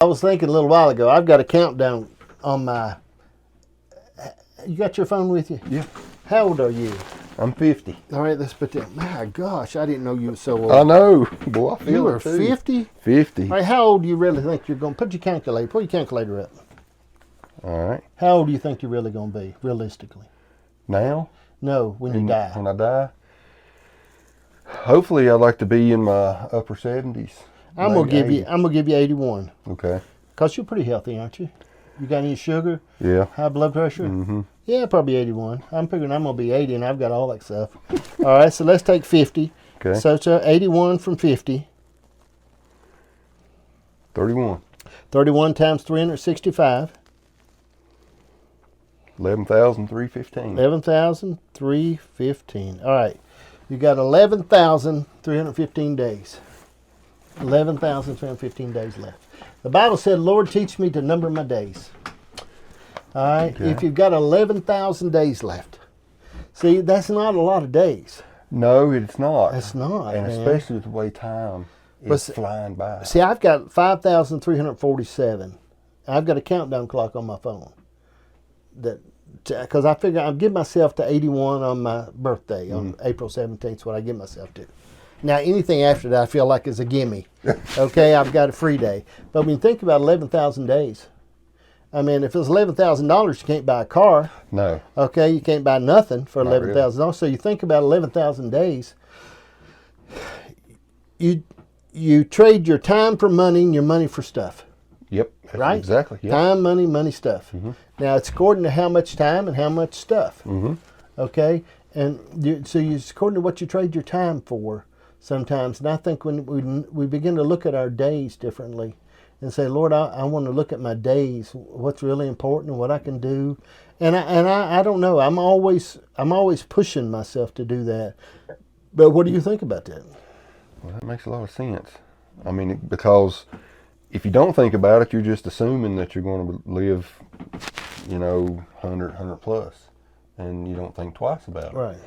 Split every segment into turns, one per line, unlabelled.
I was thinking a little while ago, I've got a countdown on my... You got your phone with you?
Yeah.
How old are you?
I'm 50.
All right, let's put that. My gosh, I didn't know you were so old.
I know. Boy, I feel
You
it
are
too.
50?
50.
All right, how old do you really think you're going to... Put your calculator. Pull your calculator up.
All right.
How old do you think you're really going to be, realistically?
Now?
No, when you die.
When I die? Hopefully, I'd like to be in my upper 70s.
I'm gonna give you 81.
Okay.
Cause you're pretty healthy, aren't you? You got any sugar?
Yeah.
High blood pressure?
Mm-hmm.
Yeah, probably 81. I'm figuring I'm gonna be 80, and I've got all that stuff. All right, so let's take 50.
Okay.
So it's 81 from 50.
31.
31 times 365.
11,315.
11,315. All right, you got 11,315 days. 11,315 days left. The Bible said, Lord, teach me to number my days. All right,
Okay.
if you've got 11,000 days left, see, that's not a lot of days.
No, it's not.
That's not,
And
man.
especially with the way time is flying by.
See, I've got 5,347. I've got a countdown clock on my phone. Because I figure I'll give myself to 81 on my birthday, on April 17th, what I give myself to. Now, anything after that I feel like is a gimme. Okay, I've got a free day. But when you think about 11,000 days, I mean, if it's $11,000, you can't buy a car.
No.
Okay, you can't buy nothing for
Not
$11,000.
really.
So you think about 11,000 days, you trade your time for money and your money for stuff.
Yep. That's
Right?
Exactly. Yep.
Time, money, stuff.
Mm-hmm.
Now, it's according to how much time and how much stuff.
Mm-hmm.
Okay? And it's according to what you trade your time for sometimes. And I think when we begin to look at our days differently and say, Lord, I want to look at my days, what's really important and what I can do. And I don't know. I'm always pushing myself to do that. But what do you think about that?
Well, that makes a lot of sense. I mean, because if you don't think about it, you're just assuming that you're going to live, 100 plus, and you don't think twice about it.
Right.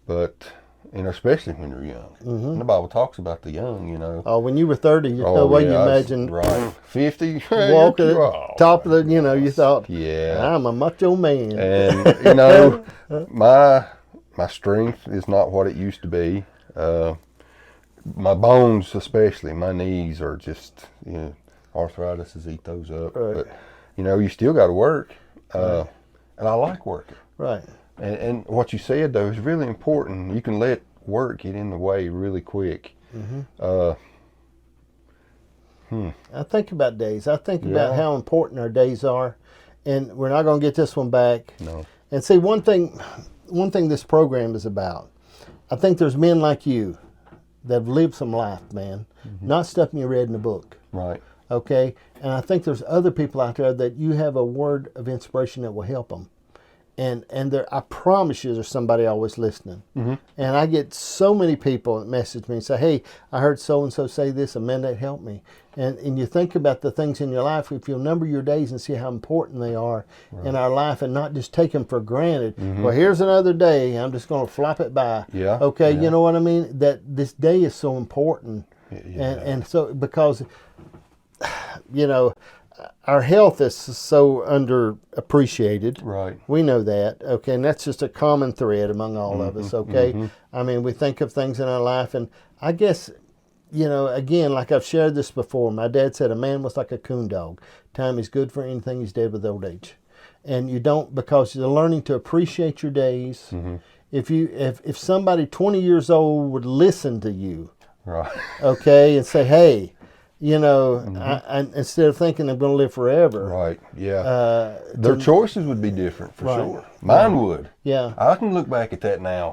But, especially when you're young.
Mm-hmm.
And the Bible talks about the young,
Oh, when you were 30, no way you imagined
right. 50,
walking at the top of the, you thought,
yeah.
I'm a macho man.
And, my strength is not what it used to be. My bones, especially, my knees are just, arthritis has eat those up.
Right.
But, you still got to work. And I like working.
Right.
And what you said, though, is really important. You can let work get in the way really quick.
Mm-hmm. I think about days. I think about how important our days are. And we're not going to get this one back.
No.
And see, one thing this program is about, I think there's men like you that have lived some life, man. Mm-hmm. Not stuff you read in a book.
Right.
Okay? And I think there's other people out there that you have a word of inspiration that will help them. And I promise you there's somebody always listening.
Mm-hmm.
And I get so many people that message me and say, hey, I heard so-and-so say this, and man, that helped me. And you think about the things in your life, if you'll number your days and see how important they are in our life and not just take them for granted. Mm-hmm. Well, here's another day. I'm just going to flop it by.
Yeah.
Okay,
yeah.
You know what I mean? That this day is so important.
Yeah.
And so because, our health is so underappreciated.
Right.
We know that. Okay, and that's just a common thread among all of us. Okay, I mean, we think of things in our life, and I guess, again, like I've shared this before, my dad said a man was like a coon dog. Time is good for anything, he's dead with old age. And you don't, because you're learning to appreciate your days. Mm-hmm. If somebody 20 years old would listen to you,
right,
okay, and say, hey, I instead of thinking I'm going to live forever.
Right, yeah. Their choices would be different, for sure. Mine would.
Yeah.
I can look back at that now